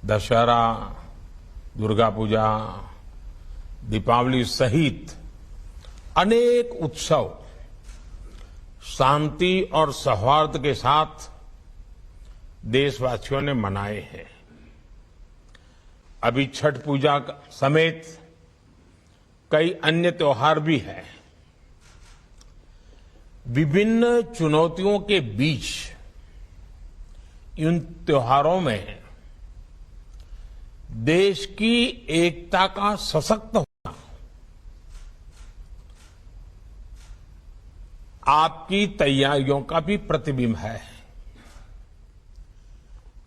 दशहरा, दुर्गा पूजा, दीपावली सहित अनेक उत्सव शांति और सौहार्द के साथ देशवासियों ने मनाए हैं। अभी छठ पूजा समेत कई अन्य त्योहार भी हैं। विभिन्न चुनौतियों के बीच इन त्योहारों में देश की एकता का सशक्त होना आपकी तैयारियों का भी प्रतिबिंब है।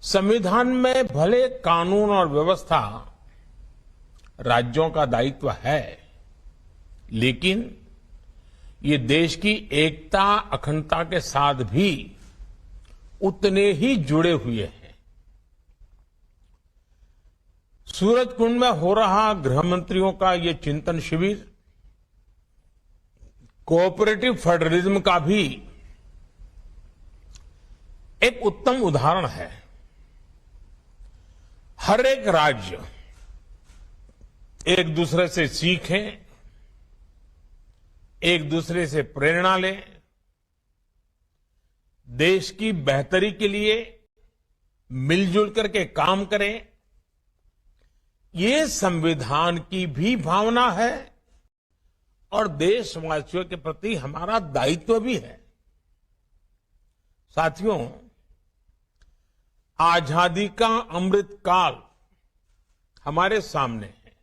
संविधान में भले कानून और व्यवस्था राज्यों का दायित्व है, लेकिन ये देश की एकता अखंडता के साथ भी उतने ही जुड़े हुए हैं। सूरजकुंड में हो रहा गृह मंत्रियों का ये चिंतन शिविर कोऑपरेटिव फेडरलिज्म का भी एक उत्तम उदाहरण है। हर एक राज्य एक दूसरे से सीखे, एक दूसरे से प्रेरणा ले, देश की बेहतरी के लिए मिलजुल करके काम करें। ये संविधान की भी भावना है और देशवासियों के प्रति हमारा दायित्व भी है। साथियों, आजादी का अमृत काल हमारे सामने है।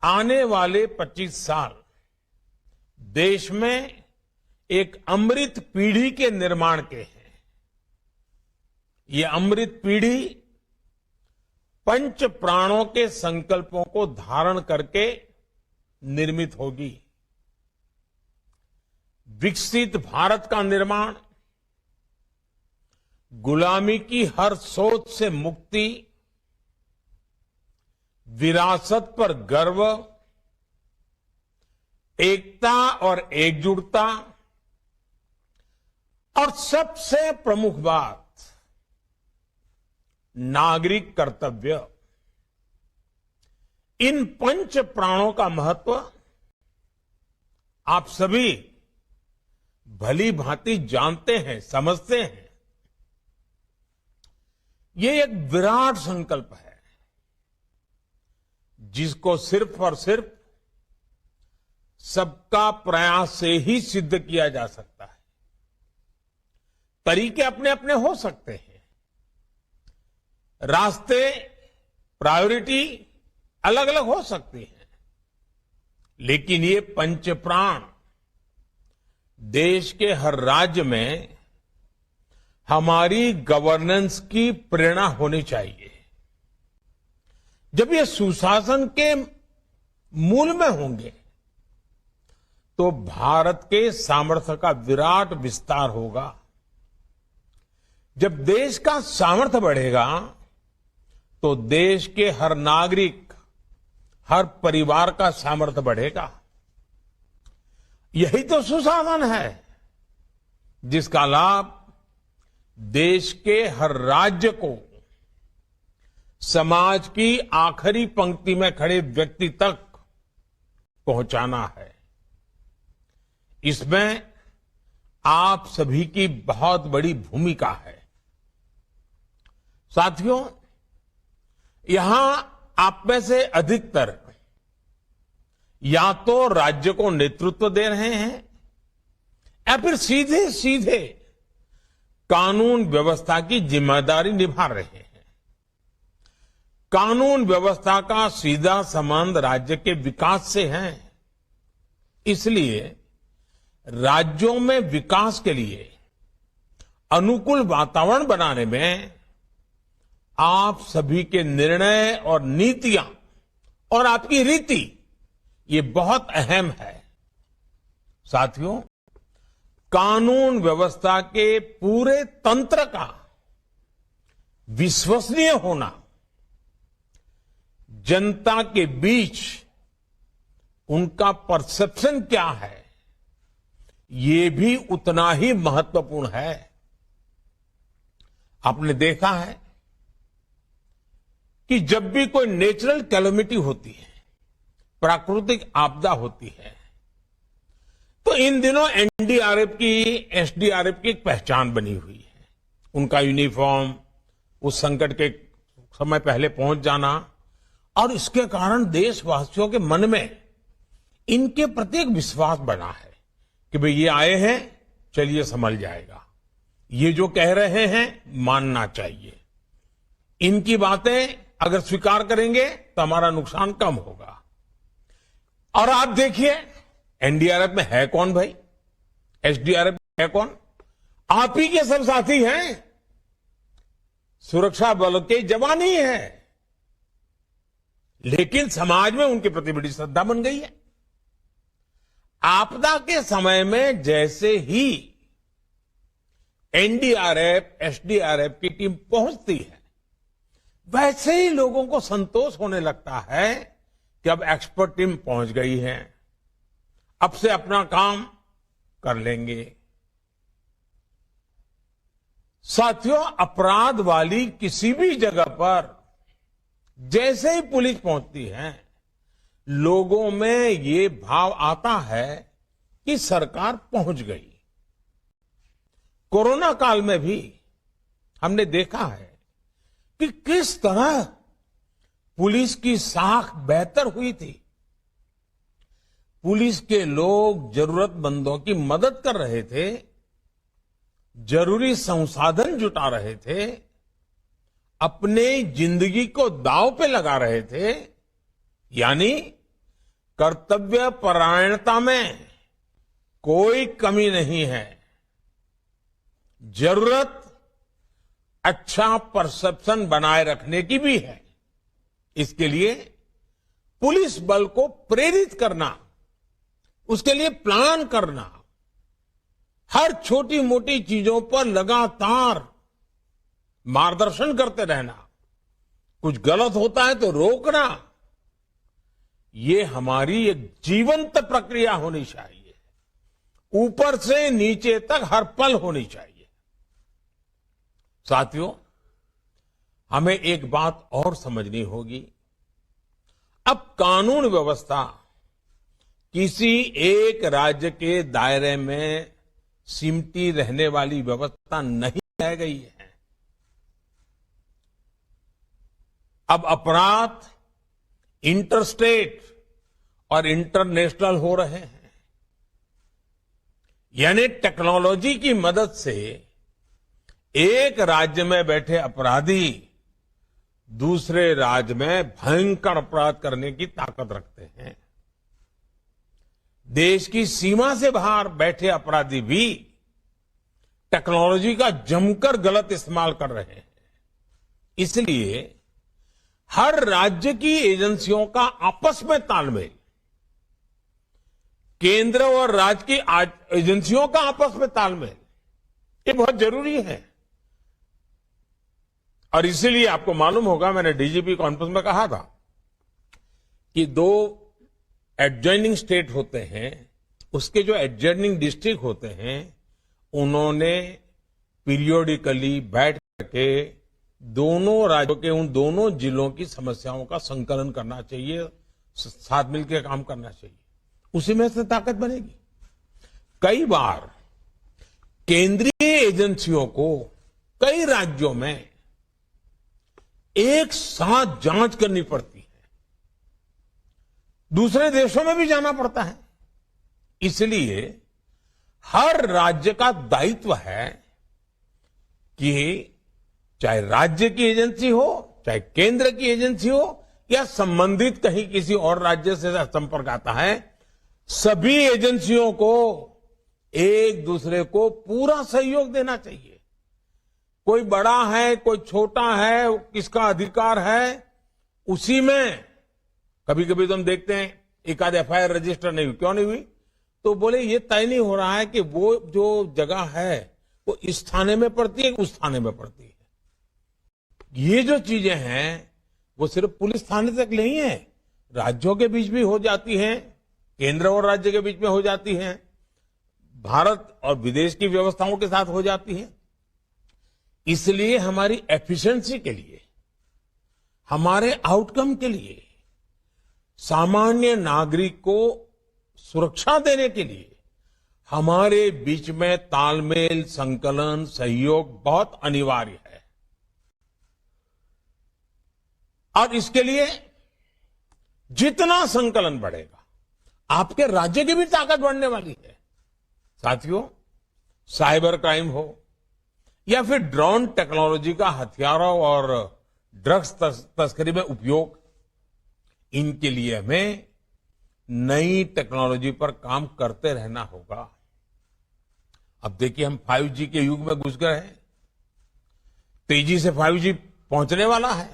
आने वाले 25 साल देश में एक अमृत पीढ़ी के निर्माण के हैं। ये अमृत पीढ़ी पंच प्राणों के संकल्पों को धारण करके निर्मित होगी। विकसित भारत का निर्माण, गुलामी की हर सोच से मुक्ति, विरासत पर गर्व, एकता और एकजुटता और सबसे प्रमुख बात नागरिक कर्तव्य, इन पंच प्राणों का महत्व आप सभी भली भांति जानते हैं, समझते हैं। ये एक विराट संकल्प है जिसको सिर्फ और सिर्फ सबका प्रयास से ही सिद्ध किया जा सकता है। तरीके अपने अपने हो सकते हैं, रास्ते, प्रायोरिटी अलग अलग हो सकती हैं, लेकिन ये पंच प्राण देश के हर राज्य में हमारी गवर्नेंस की प्रेरणा होनी चाहिए। जब ये सुशासन के मूल में होंगे तो भारत के सामर्थ्य का विराट विस्तार होगा। जब देश का सामर्थ्य बढ़ेगा तो देश के हर नागरिक, हर परिवार का सामर्थ्य बढ़ेगा। यही तो सुशासन है जिसका लाभ देश के हर राज्य को समाज की आखिरी पंक्ति में खड़े व्यक्ति तक पहुंचाना है। इसमें आप सभी की बहुत बड़ी भूमिका है। साथियों, यहां आप में से अधिकतर या तो राज्य को नेतृत्व दे रहे हैं या फिर सीधे सीधे कानून व्यवस्था की जिम्मेदारी निभा रहे हैं। कानून व्यवस्था का सीधा संबंध राज्य के विकास से है। इसलिए राज्यों में विकास के लिए अनुकूल वातावरण बनाने में आप सभी के निर्णय और नीतियां और आपकी रीति ये बहुत अहम है। साथियों, कानून व्यवस्था के पूरे तंत्र का विश्वसनीय होना जनता के बीच उनका परसेप्शन क्या है, ये भी उतना ही महत्वपूर्ण है। आपने देखा है कि जब भी कोई नेचुरल कैलेमिटी होती है, प्राकृतिक आपदा होती है, तो इन दिनों एनडीआरएफ की, एसडीआरएफ की एक पहचान बनी हुई है। उनका यूनिफॉर्म, उस संकट के समय पहले पहुंच जाना, और इसके कारण देशवासियों के मन में इनके प्रति एक विश्वास बना है कि भाई ये आए हैं, चलिए संभल जाएगा, ये जो कह रहे हैं मानना चाहिए, इनकी बातें अगर स्वीकार करेंगे तो हमारा नुकसान कम होगा। और आप देखिए एनडीआरएफ में है कौन भाई, एसडीआरएफ में है कौन? आप ही के सब साथी हैं, सुरक्षा बल के जवान ही हैं, लेकिन समाज में उनके प्रति बड़ी श्रद्धा बन गई है। आपदा के समय में जैसे ही एनडीआरएफ, एसडीआरएफ की टीम पहुंचती है, वैसे ही लोगों को संतोष होने लगता है कि अब एक्सपर्ट टीम पहुंच गई है, अब से अपना काम कर लेंगे। साथियों, अपराध वाली किसी भी जगह पर जैसे ही पुलिस पहुंचती है, लोगों में ये भाव आता है कि सरकार पहुंच गई। कोरोना काल में भी हमने देखा है कि किस तरह पुलिस की साख बेहतर हुई थी। पुलिस के लोग जरूरतमंदों की मदद कर रहे थे, जरूरी संसाधन जुटा रहे थे, अपने जिंदगी को दांव पे लगा रहे थे, यानी कर्तव्य परायणता में कोई कमी नहीं है। जरूरत अच्छा परसेप्शन बनाए रखने की भी है। इसके लिए पुलिस बल को प्रेरित करना, उसके लिए प्लान करना, हर छोटी मोटी चीजों पर लगातार मार्गदर्शन करते रहना, कुछ गलत होता है तो रोकना, ये हमारी एक जीवंत प्रक्रिया होनी चाहिए, ऊपर से नीचे तक हर पल होनी चाहिए। साथियों, हमें एक बात और समझनी होगी। अब कानून व्यवस्था किसी एक राज्य के दायरे में सिमटी रहने वाली व्यवस्था नहीं रह गई है। अब अपराध इंटरस्टेट और इंटरनेशनल हो रहे हैं, यानी टेक्नोलॉजी की मदद से एक राज्य में बैठे अपराधी दूसरे राज्य में भयंकर अपराध करने की ताकत रखते हैं। देश की सीमा से बाहर बैठे अपराधी भी टेक्नोलॉजी का जमकर गलत इस्तेमाल कर रहे हैं। इसलिए हर राज्य की एजेंसियों का आपस में तालमेल, केंद्र और राज्य की एजेंसियों का आपस में तालमेल, ये बहुत जरूरी है। और इसीलिए आपको मालूम होगा, मैंने डीजीपी कॉन्फ्रेंस में कहा था कि 2 एडजॉइनिंग स्टेट होते हैं, उसके जो एडजॉइनिंग डिस्ट्रिक्ट होते हैं, उन्होंने पीरियोडिकली बैठ करके दोनों राज्यों के उन दोनों जिलों की समस्याओं का संकलन करना चाहिए, साथ मिलकर काम करना चाहिए, उसी में से ताकत बनेगी। कई बार केंद्रीय एजेंसियों को कई राज्यों में एक साथ जांच करनी पड़ती है, दूसरे देशों में भी जाना पड़ता है। इसलिए हर राज्य का दायित्व है कि चाहे राज्य की एजेंसी हो, चाहे केंद्र की एजेंसी हो, या संबंधित कहीं किसी और राज्य से संपर्क आता है, सभी एजेंसियों को एक दूसरे को पूरा सहयोग देना चाहिए। कोई बड़ा है, कोई छोटा है, किसका अधिकार है, उसी में कभी कभी तो हम देखते हैं एक आध एफआईआर रजिस्टर नहीं हुई, क्यों नहीं हुई? तो बोले ये तय नहीं हो रहा है कि वो जो जगह है वो इस थाने में पड़ती है, उस थाने में पड़ती है। ये जो चीजें हैं वो सिर्फ पुलिस थाने तक नहीं है, राज्यों के बीच भी हो जाती हैं, केंद्र और राज्य के बीच में हो जाती हैं, भारत और विदेश की व्यवस्थाओं के साथ हो जाती हैं। इसलिए हमारी एफिशिएंसी के लिए हमारे आउटकम के लिए, सामान्य नागरिक को सुरक्षा देने के लिए हमारे बीच में तालमेल, संकलन, सहयोग बहुत अनिवार्य है। और इसके लिए जितना संकलन बढ़ेगा, आपके राज्य की भी ताकत बढ़ने वाली है। साथियों, साइबर क्राइम हो या फिर ड्रोन टेक्नोलॉजी का हथियारों और ड्रग्स तस्करी में उपयोग, इनके लिए हमें नई टेक्नोलॉजी पर काम करते रहना होगा। अब देखिए, हम 5G के युग में घुस गए हैं। तेजी से 5G पहुंचने वाला है।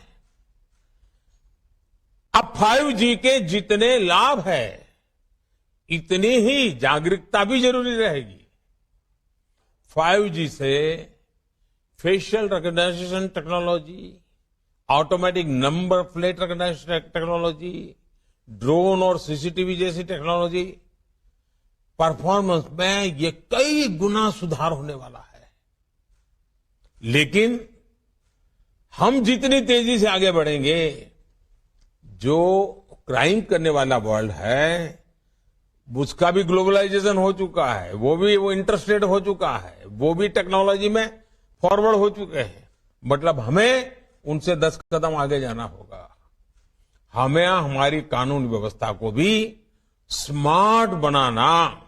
अब 5G के जितने लाभ है, इतनी ही जागरूकता भी जरूरी रहेगी। 5G से facial recognition technology, automatic number plate recognition technology, drone और सीसीटीवी जैसी टेक्नोलॉजी, परफॉर्मेंस में ये कई गुना सुधार होने वाला है। लेकिन हम जितनी तेजी से आगे बढ़ेंगे, जो क्राइम करने वाला वर्ल्ड है, उसका भी ग्लोबलाइजेशन हो चुका है, वो इंटरस्टेट हो चुका है, वो भी टेक्नोलॉजी में फॉरवर्ड हो चुके हैं। मतलब हमें उनसे 10 कदम आगे जाना होगा। हमें हमारी कानून व्यवस्था को भी स्मार्ट बनाना,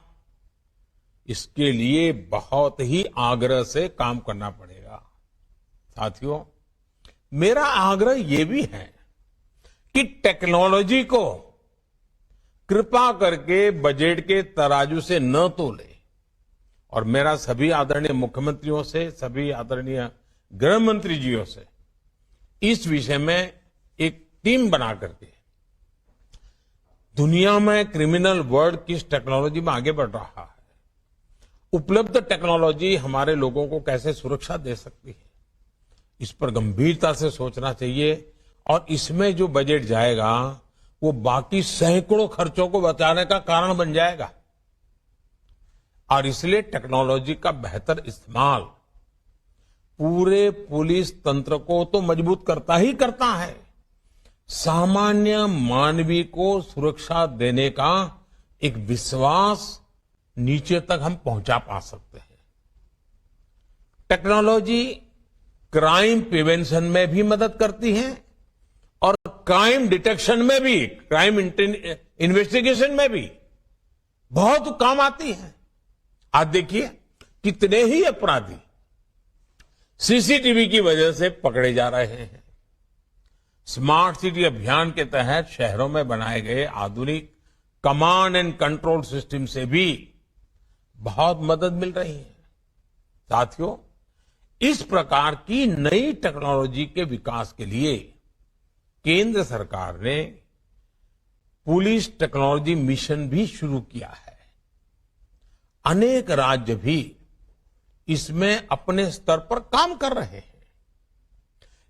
इसके लिए बहुत ही आग्रह से काम करना पड़ेगा। साथियों, मेरा आग्रह यह भी है कि टेक्नोलॉजी को कृपा करके बजट के तराजू से न तोले। और मेरा सभी आदरणीय मुख्यमंत्रियों से, सभी आदरणीय गृह मंत्री जियों से इस विषय में एक टीम बना करके, दुनिया में क्रिमिनल वर्ल्ड किस टेक्नोलॉजी में आगे बढ़ रहा है, उपलब्ध टेक्नोलॉजी हमारे लोगों को कैसे सुरक्षा दे सकती है, इस पर गंभीरता से सोचना चाहिए। और इसमें जो बजट जाएगा, वो बाकी सैकड़ों खर्चों को बचाने का कारण बन जाएगा। और इसलिए टेक्नोलॉजी का बेहतर इस्तेमाल पूरे पुलिस तंत्र को तो मजबूत करता ही करता है, सामान्य मानवीय को सुरक्षा देने का एक विश्वास नीचे तक हम पहुंचा पा सकते हैं। टेक्नोलॉजी क्राइम प्रिवेंशन में भी मदद करती है और क्राइम डिटेक्शन में भी, क्राइम इन्वेस्टिगेशन में भी बहुत काम आती है। आज देखिए, कितने ही अपराधी सीसीटीवी की वजह से पकड़े जा रहे हैं। स्मार्ट सिटी अभियान के तहत शहरों में बनाए गए आधुनिक कमांड एंड कंट्रोल सिस्टम से भी बहुत मदद मिल रही है। साथियों, इस प्रकार की नई टेक्नोलॉजी के विकास के लिए केंद्र सरकार ने पुलिस टेक्नोलॉजी मिशन भी शुरू किया है। अनेक राज्य भी इसमें अपने स्तर पर काम कर रहे हैं।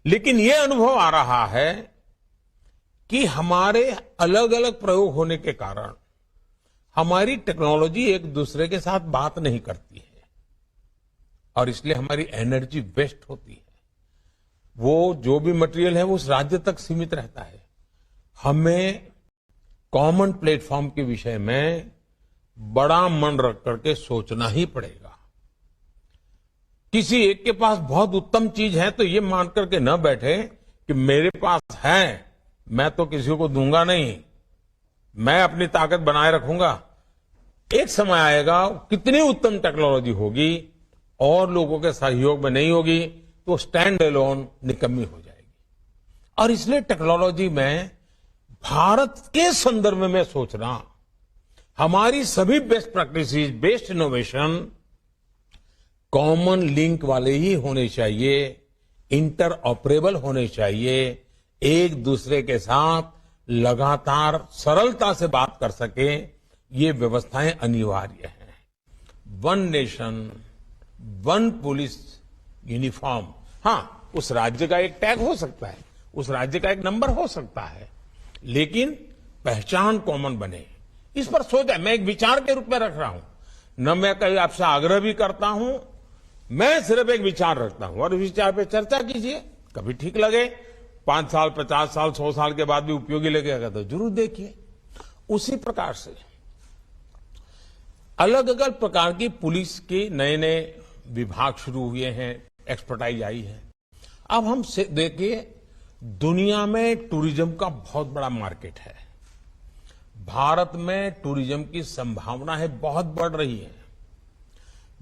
लेकिन यह अनुभव आ रहा है कि हमारे अलग अलग प्रयोग होने के कारण हमारी टेक्नोलॉजी एक दूसरे के साथ बात नहीं करती है और इसलिए हमारी एनर्जी वेस्ट होती है। वो जो भी मटेरियल है वो उस राज्य तक सीमित रहता है। हमें कॉमन प्लेटफॉर्म के विषय में बड़ा मन रख करके सोचना ही पड़ेगा। किसी एक के पास बहुत उत्तम चीज है तो ये मान करके न बैठे कि मेरे पास है, मैं तो किसी को दूंगा नहीं, मैं अपनी ताकत बनाए रखूंगा। एक समय आएगा, कितनी उत्तम टेक्नोलॉजी होगी और लोगों के सहयोग में नहीं होगी तो स्टैंड अलोन निकम्मी हो जाएगी। और इसलिए टेक्नोलॉजी में भारत के संदर्भ में सोचना, हमारी सभी best practices, best innovation common link वाले ही होने चाहिए, इंटर ऑपरेबल होने चाहिए, एक दूसरे के साथ लगातार सरलता से बात कर सके, ये व्यवस्थाएं अनिवार्य हैं। One nation, one police uniform, हाँ, उस राज्य का एक टैग हो सकता है, उस राज्य का एक नंबर हो सकता है, लेकिन पहचान कॉमन बने, इस पर सोचा। मैं एक विचार के रूप में रख रहा हूं, न मैं कहीं आपसे आग्रह भी करता हूं, मैं सिर्फ एक विचार रखता हूं और विचार पे चर्चा कीजिए। कभी ठीक लगे 5 साल, 50 साल, 100 साल के बाद भी उपयोगी लगेगा तो जरूर देखिए। उसी प्रकार से अलग अलग प्रकार की पुलिस के नए नए विभाग शुरू हुए हैं, एक्सपर्टाइज आई है। अब हम देखिए, दुनिया में टूरिज्म का बहुत बड़ा मार्केट है। भारत में टूरिज्म की संभावना है, बहुत बढ़ रही है।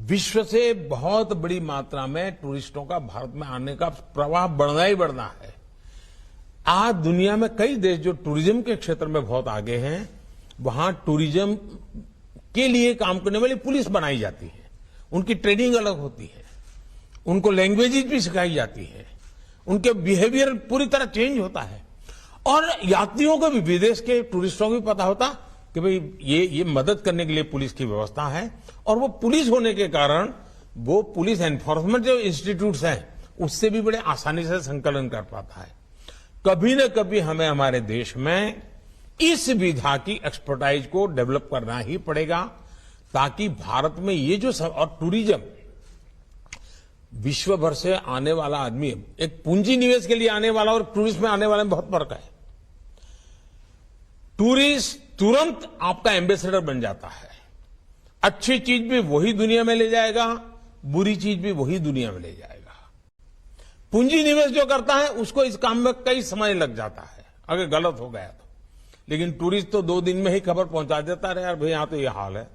विश्व से बहुत बड़ी मात्रा में टूरिस्टों का भारत में आने का प्रवाह बढ़ना ही बढ़ना है। आज दुनिया में कई देश जो टूरिज्म के क्षेत्र में बहुत आगे हैं, वहां टूरिज्म के लिए काम करने वाली पुलिस बनाई जाती है। उनकी ट्रेनिंग अलग होती है, उनको लैंग्वेजेज भी सिखाई जाती है, उनके बिहेवियर पूरी तरह चेंज होता है। और यात्रियों को भी, विदेश के टूरिस्टों को भी पता होता कि भाई ये मदद करने के लिए पुलिस की व्यवस्था है। और वो पुलिस होने के कारण वो पुलिस एनफोर्समेंट जो इंस्टीट्यूट्स हैं उससे भी बड़े आसानी से संकलन कर पाता है। कभी न कभी हमें हमारे देश में इस विधा की एक्सपर्टाइज को डेवलप करना ही पड़ेगा, ताकि भारत में ये जो और टूरिज्म विश्व भर से आने वाला आदमी, एक पूंजी निवेश के लिए आने वाला और टूरिस्ट में आने वाले में बहुत फर्क है। टूरिस्ट तुरंत आपका एम्बेसडर बन जाता है। अच्छी चीज भी वही दुनिया में ले जाएगा, बुरी चीज भी वही दुनिया में ले जाएगा। पूंजी निवेश जो करता है उसको इस काम में कई समय लग जाता है अगर गलत हो गया तो। लेकिन टूरिस्ट तो 2 दिन में ही खबर पहुंचा देता है, यार भाई यहां तो ये हाल है।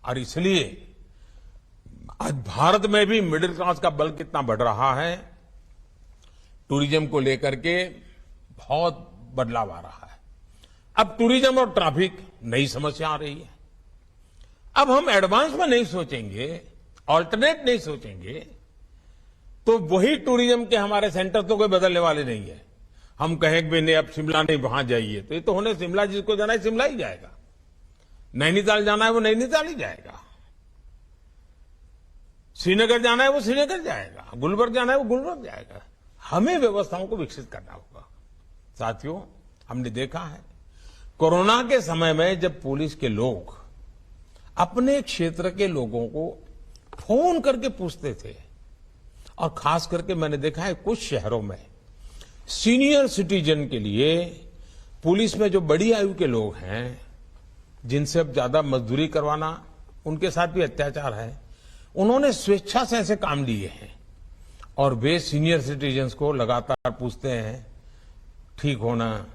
और इसलिए आज भारत में भी मिडिल क्लास का बल कितना बढ़ रहा है, टूरिज्म को लेकर के बहुत बदलाव आ रहा है। अब टूरिज्म और ट्रैफिक नई समस्या आ रही है। अब हम एडवांस में नहीं सोचेंगे, ऑल्टरनेट नहीं सोचेंगे, तो वही टूरिज्म के हमारे सेंटर तो कोई बदलने वाले नहीं है। हम कहें कि नहीं अब शिमला नहीं वहां जाइए, तो ये तो होने शिमला, जिसको जाना है शिमला ही जाएगा। नैनीताल जाना है वो नैनीताल ही जाएगा, श्रीनगर जाना है वो श्रीनगर जाएगा, गुलबर्ग जाना है वो गुलबर्ग जाएगा। हमें व्यवस्थाओं को विकसित करना होगा। साथियों, हमने देखा है कोरोना के समय में जब पुलिस के लोग अपने क्षेत्र के लोगों को फोन करके पूछते थे, और खास करके मैंने देखा है कुछ शहरों में सीनियर सिटीजन के लिए पुलिस में जो बड़ी आयु के लोग हैं, जिनसे अब ज्यादा मजदूरी करवाना, उनके साथ भी अत्याचार है, उन्होंने स्वेच्छा से ऐसे काम लिए हैं। और वे सीनियर सिटीजन्स को लगातार पूछते हैं, ठीक होना,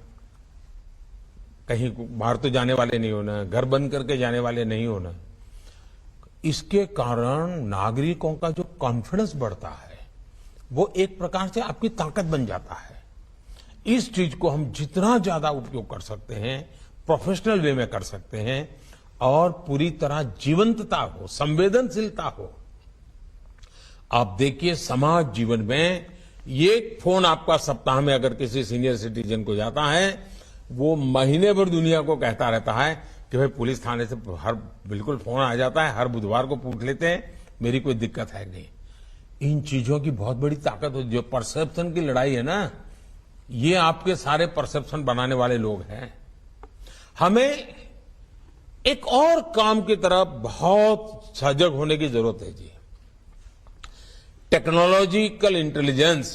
कहीं बाहर तो जाने वाले नहीं होना, घर बंद करके जाने वाले नहीं होना। इसके कारण नागरिकों का जो कॉन्फिडेंस बढ़ता है वो एक प्रकार से आपकी ताकत बन जाता है। इस चीज को हम जितना ज्यादा उपयोग कर सकते हैं, प्रोफेशनल वे में कर सकते हैं, और पूरी तरह जीवंतता हो, संवेदनशीलता हो। आप देखिए समाज जीवन में ये फोन आपका सप्ताह में अगर किसी सीनियर सिटीजन को जाता है, वो महीने भर दुनिया को कहता रहता है कि भाई पुलिस थाने से बिल्कुल फोन आ जाता है, हर बुधवार को पूछ लेते हैं मेरी कोई दिक्कत है नहीं। इन चीजों की बहुत बड़ी ताकत होती है। जो परसेप्शन की लड़ाई है ना, ये आपके सारे परसेप्शन बनाने वाले लोग हैं। हमें एक और काम की तरफ बहुत सजग होने की जरूरत है जी। टेक्नोलॉजिकल इंटेलिजेंस,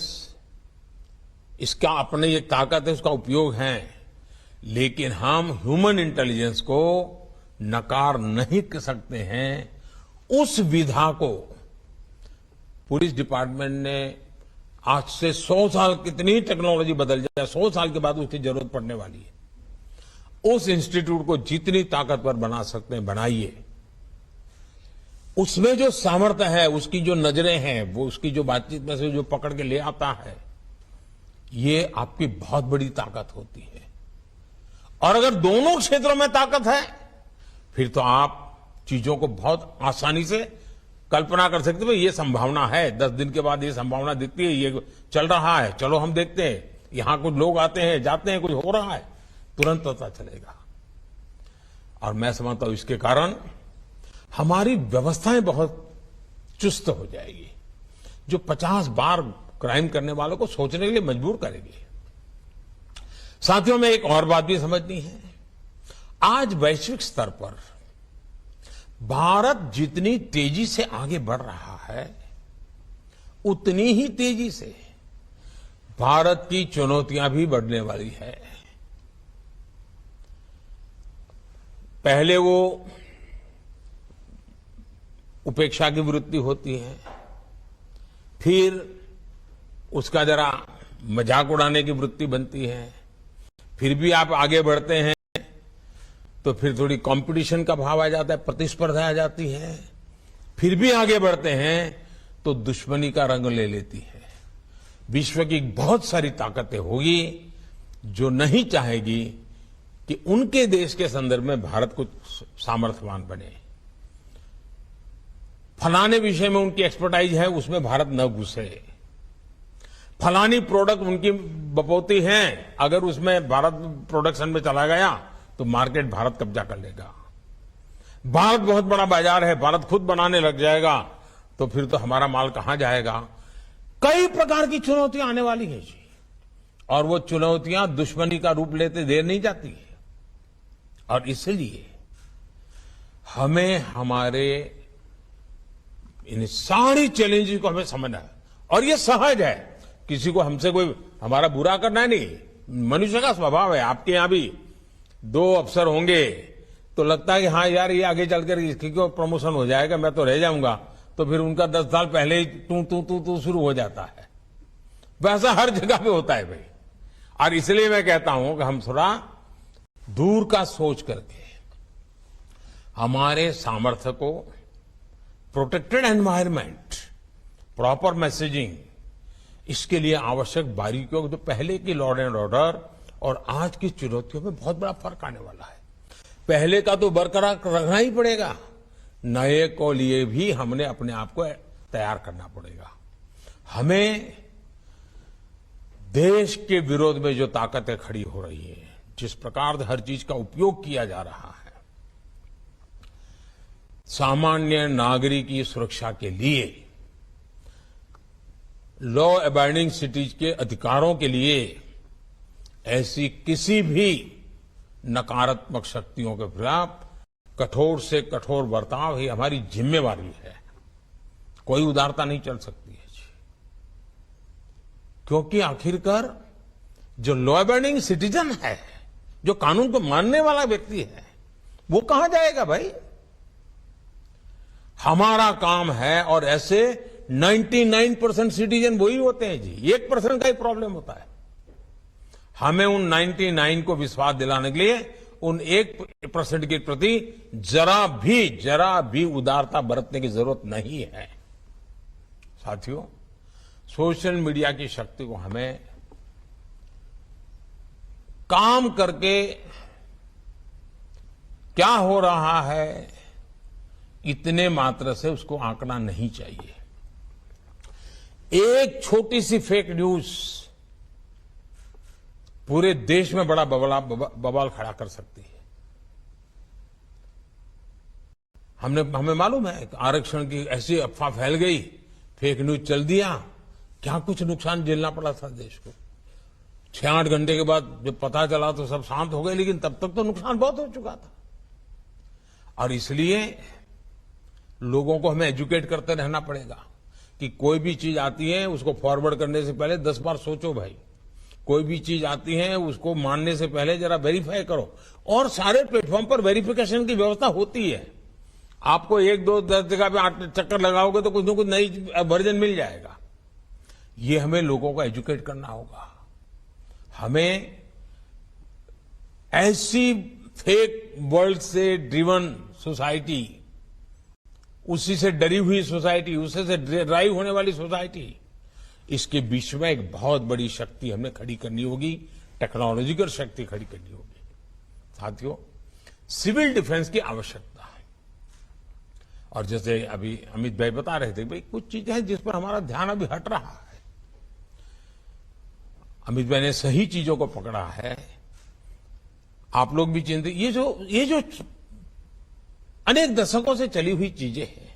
इसका अपने ये ताकत है, उसका उपयोग है, लेकिन हम ह्यूमन इंटेलिजेंस को नकार नहीं कर सकते हैं। उस विधा को पुलिस डिपार्टमेंट ने आज से 100 साल, कितनी टेक्नोलॉजी बदल जाए, 100 साल के बाद उसकी जरूरत पड़ने वाली है। उस इंस्टीट्यूट को जितनी ताकतवर बना सकते हैं बनाइए। उसमें जो सामर्थ्य है, उसकी जो नजरें हैं, वो उसकी जो बातचीत में से जो पकड़ के ले आता है, ये आपकी बहुत बड़ी ताकत होती है। और अगर दोनों क्षेत्रों में ताकत है, फिर तो आप चीजों को बहुत आसानी से कल्पना कर सकते हो। ये संभावना है, 10 दिन के बाद ये संभावना दिखती है, ये चल रहा है, चलो हम देखते हैं, यहां कुछ लोग आते हैं जाते हैं, कुछ हो रहा है, तुरंत पता चलेगा। और मैं समझता हूं इसके कारण हमारी व्यवस्थाएं बहुत चुस्त हो जाएगी, जो 50 बार क्राइम करने वालों को सोचने के लिए मजबूर करेगी। साथियों, में एक और बात भी समझनी है। आज वैश्विक स्तर पर भारत जितनी तेजी से आगे बढ़ रहा है, उतनी ही तेजी से भारत की चुनौतियां भी बढ़ने वाली है। पहले वो उपेक्षा की वृत्ति होती है, फिर उसका जरा मजाक उड़ाने की वृत्ति बनती है, फिर भी आप आगे बढ़ते हैं तो फिर थोड़ी कंपटीशन का भाव आ जाता है, प्रतिस्पर्धा आ जाती है, फिर भी आगे बढ़ते हैं तो दुश्मनी का रंग ले लेती है। विश्व की बहुत सारी ताकतें होगी जो नहीं चाहेगी कि उनके देश के संदर्भ में भारत कुछ सामर्थ्यवान बने। फलाने विषय में उनकी एक्सपर्टाइज है, उसमें भारत न घुसे। फलानी प्रोडक्ट उनकी बपौती है, अगर उसमें भारत प्रोडक्शन में चला गया तो मार्केट भारत कब्जा कर लेगा। भारत बहुत बड़ा बाजार है, भारत खुद बनाने लग जाएगा तो फिर तो हमारा माल कहां जाएगा। कई प्रकार की चुनौतियां आने वाली हैं जी, और वो चुनौतियां दुश्मनी का रूप लेते देर नहीं जाती है। और इसलिए हमें हमारे इन सारी चैलेंजेस को हमें समझना है, और ये सहज है। किसी को हमसे कोई हमारा बुरा करना है नहीं, मनुष्य का स्वभाव है। आपके यहां भी 2 अफसर होंगे तो लगता है कि हाँ यार ये आगे चलकर इसकी क्यों प्रमोशन हो जाएगा, मैं तो रह जाऊंगा, तो फिर उनका 10 साल पहले ही तू शुरू हो जाता है। वैसा हर जगह पे होता है भाई। और इसलिए मैं कहता हूं कि हम थोड़ा दूर का सोच करके हमारे सामर्थ्य को, प्रोटेक्टेड एनवायरनमेंट, प्रॉपर मैसेजिंग, इसके लिए आवश्यक बारीकियों को, जो पहले की लॉ एंड ऑर्डर और आज की चुनौतियों में बहुत बड़ा फर्क आने वाला है। पहले का तो बरकरार रखना ही पड़ेगा, नए को लिए भी हमने अपने आप को तैयार करना पड़ेगा। हमें देश के विरोध में जो ताकतें खड़ी हो रही हैं, जिस प्रकार से हर चीज का उपयोग किया जा रहा है, सामान्य नागरिक की सुरक्षा के लिए, लॉ अबाइडिंग सिटीज के अधिकारों के लिए, ऐसी किसी भी नकारात्मक शक्तियों के खिलाफ कठोर से कठोर बर्ताव ही हमारी जिम्मेवारी है। कोई उदारता नहीं चल सकती है जी, क्योंकि आखिरकार जो लॉ अबाइडिंग सिटीजन है, जो कानून को मानने वाला व्यक्ति है, वो कहां जाएगा भाई। हमारा काम है, और ऐसे 99% सिटीजन वही होते हैं जी, 1% का ही प्रॉब्लम होता है। हमें उन 99 को विश्वास दिलाने के लिए उन 1% के प्रति जरा भी उदारता बरतने की जरूरत नहीं है। साथियों, सोशल मीडिया की शक्ति को हमें काम करके क्या हो रहा है इतने मात्र से उसको आंकना नहीं चाहिए। एक छोटी सी फेक न्यूज पूरे देश में बड़ा बवाल खड़ा कर सकती है। हमें मालूम है कि आरक्षण की ऐसी अफवाह फैल गई, फेक न्यूज चल दिया, क्या कुछ नुकसान झेलना पड़ा था देश को। 6-8 घंटे के बाद जब पता चला तो सब शांत हो गए, लेकिन तब तक तो नुकसान बहुत हो चुका था। और इसलिए लोगों को हमें एजुकेट करते रहना पड़ेगा कि कोई भी चीज आती है उसको फॉरवर्ड करने से पहले 10 बार सोचो भाई। कोई भी चीज आती है उसको मानने से पहले जरा वेरीफाई करो, और सारे प्लेटफॉर्म पर वेरिफिकेशन की व्यवस्था होती है। आपको 1-2-10 जगह पे 8 चक्कर लगाओगे तो कुछ न कुछ नई वर्जन मिल जाएगा। ये हमें लोगों को एजुकेट करना होगा। हमें ऐसी फेक वर्ल्ड से ड्रिवन सोसाइटी, उसी से डरी हुई सोसाइटी, उसी से ड्राइव होने वाली सोसाइटी, इसके बीच में एक बहुत बड़ी शक्ति हमें खड़ी करनी होगी, टेक्नोलॉजिकल शक्ति खड़ी करनी होगी। साथियों, सिविल डिफेंस की आवश्यकता है। और जैसे अभी अमित भाई बता रहे थे, भाई कुछ चीजें हैं जिस पर हमारा ध्यान अभी हट रहा है। अमित भाई ने सही चीजों को पकड़ा है। आप लोग भी चिंतित, ये जो अनेक दशकों से चली हुई चीजें हैं,